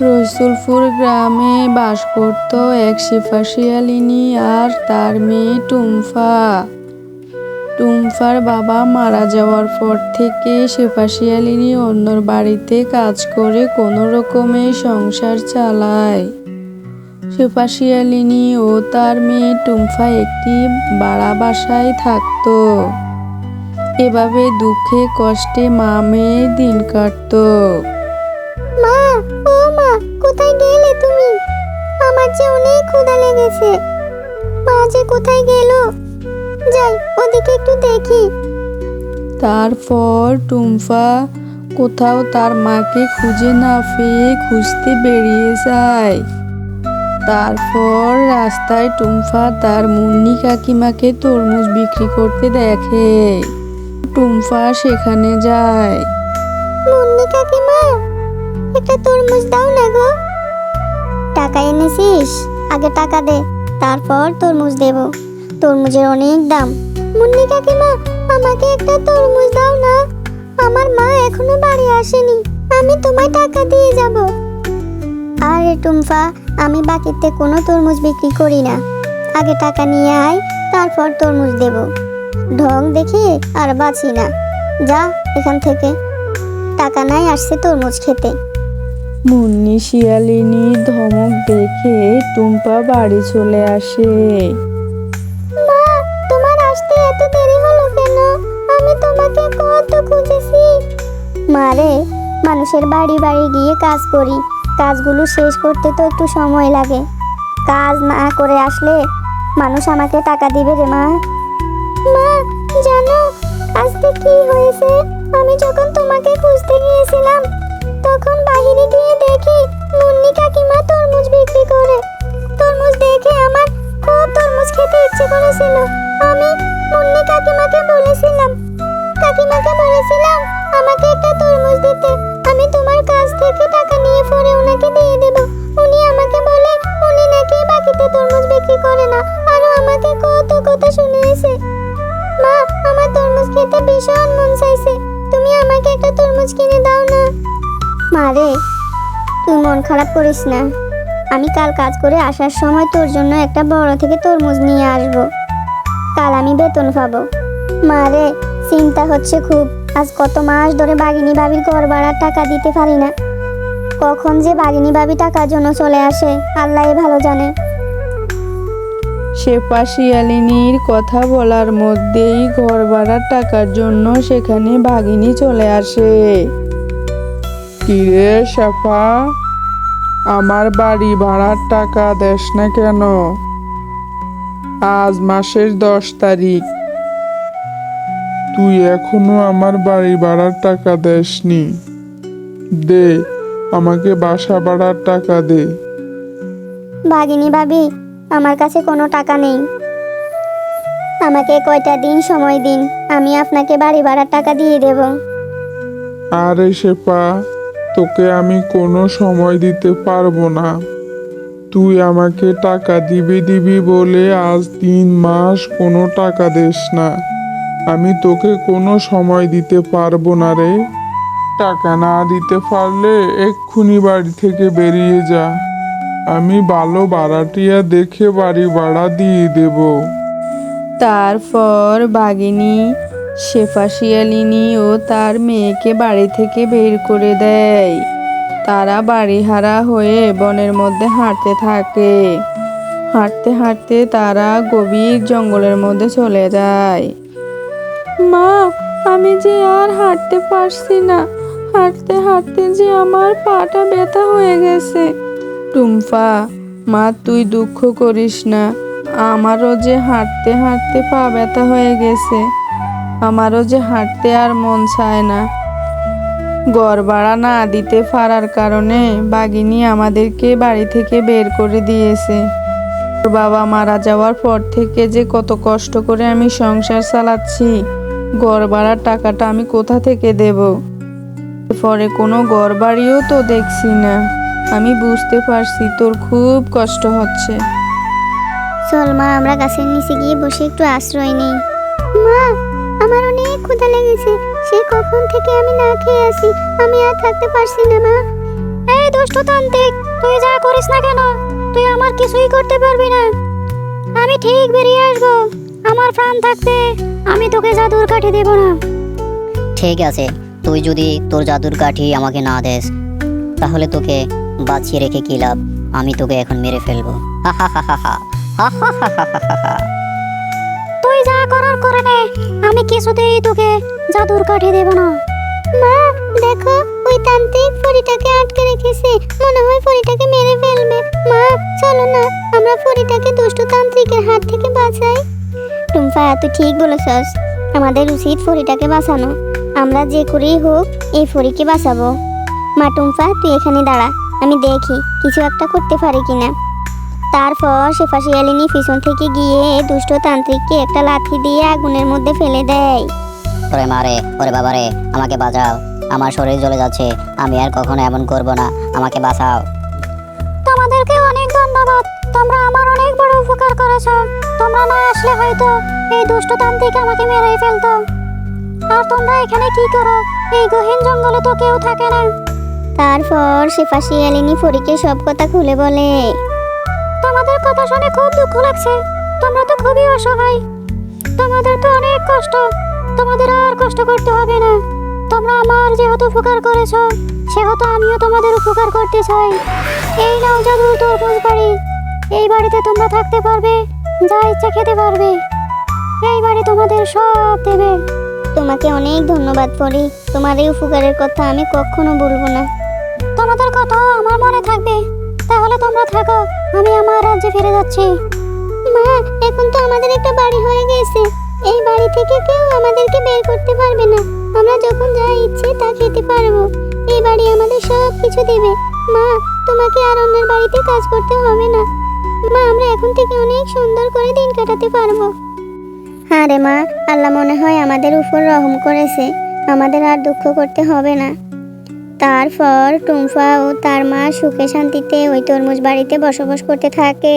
রসুলপুর গ্রামে বাস করত এক শেফা শিয়ালিনী আর তার মেয়ে টুম্পা। টুম্পার বাবা মারা যাওয়ার পর থেকে শেফা শিয়ালিনী অন্যর বাড়িতে কাজ করে কোনো রকমে সংসার চালায়। শেফা শিয়ালিনী ও তার মেয়ে টুম্পা একটি ভাড়া বাসায় থাকতো। এভাবে দুঃখে কষ্টে মা মেয়ে দিন কাটতো। মা, ও মা, কোথায় গেলে তুমি? আমার যে অনেক ক্ষুধা লেগেছে। মা যে কোথায় গেল? যাই ওদিকে একটু দেখি। তারপর টুম্পা কোথাও তার মাকে খুঁজে না পেয়ে খুঁজতে বেরিয়ে যায়। তারপর রাস্তায় টুম্পা তার মুন্নি কাকিমাকে তরমুজ বিক্রি করতে দেখে। টুম্পা সেখানে যায়। মুন্নি কাকিমা, একটা তরমুজ দাও না গো। টাকা এনেছিস? আগে টাকা দে, তারপর তরমুজ দেব। তরমুজের অনেক দাম। মুন্নি কাকিমা, আমাকে একটা তরমুজ দাও না। আমার মা এখনো বাড়ি আসেনি, আমি তোমায় টাকা দিয়ে যাব। আরে টুম্পা, আমি বাকিতে কোনো তরমুজ বিক্রি করি না। আগে টাকা নিয়ে আয়, তারপর তরমুজ দেব। ঢং দেখে আর বাঁচি না, যা এখান থেকে। টাকা নাই, আসছে তরমুজ খেতে। মুন্নি শিয়ালিনীর ধমক দেখে টুম্পা বাড়ি চলে আসে। মা, তোমার আসতে এত দেরি হলো কেন? আমি তোমাকে কত খুঁজেছি। মারে, মানুষের বাড়ি বাড়ি গিয়ে কাজ করি, কাজগুলো শেষ করতে তো একটু সময় লাগে। কাজ না করে আসলে মানুষ আমাকে টাকা দিবে রে মা। মা, জানো আজকে কি হয়েছে? আমি যখন তোমাকে খুঁজতে গিয়েছিলাম, তখন বাইরে গিয়ে দেখি মুন্নি কাকিমা তরমুজ বিক্রি করে। তরমুজ দেখে আমার খুব তরমুজ খেতে ইচ্ছে করেছিল। আমি মুন্নি কাকিমাকে বলেছিলাম আমাকে একটা তরমুজ দিতে। আমি তোমার কাছ থেকে টাকা নিয়ে পরে ওনাকে দিয়ে দেব। উনি আমাকে বলে উনি নাকি বাকিতে তরমুজ বিক্রি করে না। আরো আমাকে কত কথা শুনিয়েছে। মা, আমার তরমুজ খেতে ভীষণ মন চাইছে, তুমি আমাকে একটা তরমুজ কিনে দাও না। মারে, তুই মন খারাপ করিস না। আমি কাল কাজ করে আসার সময় তোর জন্য একটা বড় থেকে তরমুজ নিয়ে আসব। কাল আমি বেতন পাবো। মারে, চিন্তা হচ্ছে খুব। আজ কত মাস ধরে বাগিনী ভাবির ঘর ভাড়ার টাকা দিতে পারি না। কখন যে বাগিনী ভাবি টাকার জন্য চলে আসে আল্লাহই ভালো জানে। শেফা শিয়ালিনীর কথা বলার মধ্যেই ঘর ভাড়ার টাকার জন্য সেখানে বাঘিনী চলে আসে। কিরে শেফা, আমার বাড়ি ভাড়ার টাকা দেস না কেন? আজ মাসের 10 তারিখ, তুই এখনো আমার বাড়ি ভাড়ার টাকা দেসনি। দে, আমাকে বাসা ভাড়ার টাকা দে। বাগিনী ভাবি, আমার কাছে কোনো টাকা নেই। আমাকে কয়টা দিন সময় দিন, আমি আপনাকে বাড়ি ভাড়ার টাকা দিয়ে দেব। আরে শেফা, তোকে আমি কোনো সময় দিতে পারবো না। তুই আমাকে টাকা দিবি বলে আজ 3 মাস কোনো টাকা দেস না। আমি তোকে কোনো সময় দিতে পারবো না রে। টাকা না দিতে পারলে এক্ষুনি বাড়ি থেকে বেরিয়ে যা। আমি ভালো ভাড়াটিয়া দেখে বাড়ি ভাড়া দিয়ে দেব। তারপর বাঘিনী শেফা শিয়ালিনী ও তার মেয়েকে বাড়ি থেকে বের করে দেয়। তারা বাড়িহারা হয়ে বনের মধ্যে হাঁটতে থাকে। হাঁটতে হাঁটতে তারা গভীর জঙ্গলের মধ্যে চলে যায়। মা, আমি যে আর হাঁটতে পারছি না। হাঁটতে হাঁটতে যে আমার পাটা ব্যথা হয়ে গেছে। টুম্পা, মা তুই দুঃখ করিস না। আমারও যে হাঁটতে হাঁটতে পা ব্যথা হয়ে গেছে। আমারও যে হাঁটতে আর মন চায় না। ঘর ভাড়া না দিতে পারার কারণে বাঘিনী আমাদেরকে বাড়ি থেকে বের করে দিয়েছে। ওর বাবা মারা যাওয়ার পর থেকে যে কত কষ্ট করে আমি সংসার চালাচ্ছি, ঘর ভাড়ার টাকাটা আমি কোথা থেকে দেব? পরে কোনো ঘর বাড়িও তো দেখছি না। আমি বুঝতে পারছি তোর খুব কষ্ট হচ্ছে। চল মা, আমরা গাছের নিচে গিয়ে বসে একটু আশ্রয় নেই। মা, আমার অনেক ক্ষুধা লেগেছে। সেই কখন থেকে আমি না খেয়ে আছি, আমি আর থাকতে পারছি না। মা, এই দুষ্টতান্ত্রিক, তুই যা করিস না কেন, তুই আমার কিছুই করতে পারবি না। আমি ঠিক বেরিয়ে আসবো। আমার প্রাণ থাকতে আমি তোকে জাদুর কাঠি দেব না। ঠিক আছে, তুই যদি তোর জাদুর কাঠি আমাকে না দেস তাহলে তোকে বাঁচিয়ে রেখে কি লাভ? আমি তোকে এখন মেরে ফেলবো। হা হা হা হা হা হা হা হা হা হা হা। তুই যা করার করে নে, আমি কিছুতেই তোকে জাদুর কাঠি দেব না। মা দেখো, ওই তান্ত্রিক পরীটাকে আটকে রেখেছে, মনে হয় পরীটাকে মেরে ফেলবে। মা চলো না, আমরা পরীটাকে দুষ্ট তান্ত্রিকের হাত থেকে বাঁচাই। টুম্পা তুই ঠিক বলেছস, আমাদের উচিত পরীটাকে বাঁচানো। আমরা যে করেই হোক এই পরীকে বাঁচাবো। মা টুম্পা তুই এখানে দাঁড়া, আমি দেখি কিছু একটা করতে পারি কিনা। তারপর শেফা শিয়ালিনী পিছন থেকে গিয়ে দুষ্ট তান্ত্রিককে একটা লাঠি দিয়ে আগুনের মধ্যে ফেলে দেয়। ওরে মারে, ওরে বাবারে, আমাকে বাঁচাও, আমার শরীর জ্বলে যাচ্ছে, আমি আর কখনো এমন করব না, আমাকে বাঁচাও। তোমাদেরকে অনেক ধন্যবাদ, তোমরা আমার অনেক বড় উপকার করেছো। তোমরা না আসলে হয়তো এই দুষ্ট তান্ত্রিক আমাকে মেরেই ফেলতো। আর তোমরা এখানে কি করো? এই গহীন জঙ্গলে তো কেউ থাকে না। তারপর শেফা শিয়ালিনী পরীকে সব কথা খুলে বলে। তোমাদের কথা শুনে খুব দুঃখ লাগছে, তোমরা তো খুবই অসহায়, তোমাদের তো অনেক কষ্ট, তোমাদের আর কষ্ট করতে হবে না। তোমরা আমার যেহেতু উপকার করেছো, সেহেতু আমিও তোমাদের উপকার করতে চাই। এই নাও জাদুর তরমুজ বাড়ি, এই বাড়িতে তোমরা থাকতে পারবে, যা ইচ্ছা খেতে পারবে, এই বাড়ি তোমাদের সব দেবে। তোমাকে অনেক ধন্যবাদ পরি, তোমার এই উপকারের কথা আমি কখনো ভুলবো না। তোমাদের কথা আমার মনে থাকবে। তাহলে তোমরা থাকো, আমি আমার রাজ্যে ফিরে যাচ্ছি। মা এখন তো আমাদের একটা বাড়ি হয়ে গেছে, এই বাড়ি থেকে কেউ আমাদেরকে বের করতে পারবে না। আমরা যখন যা ইচ্ছে তা খেতে পারবো, এই বাড়ি আমাদের সব কিছু দেবে। মা তোমাকে আর অন্যের বাড়িতে কাজ করতে হবে না। মা আমরা এখন থেকে অনেক সুন্দর করে দিন কাটাতে পারবো। হ্যাঁ রে মা, আল্লাহ মনে হয় আমাদের উপর রহম করেছে, আমাদের আর দুঃখ করতে হবে না। তারপর টুম্পা ও তার মা সুখে শান্তিতে ওই তরমুজ বাড়িতে বসবাস করতে থাকে।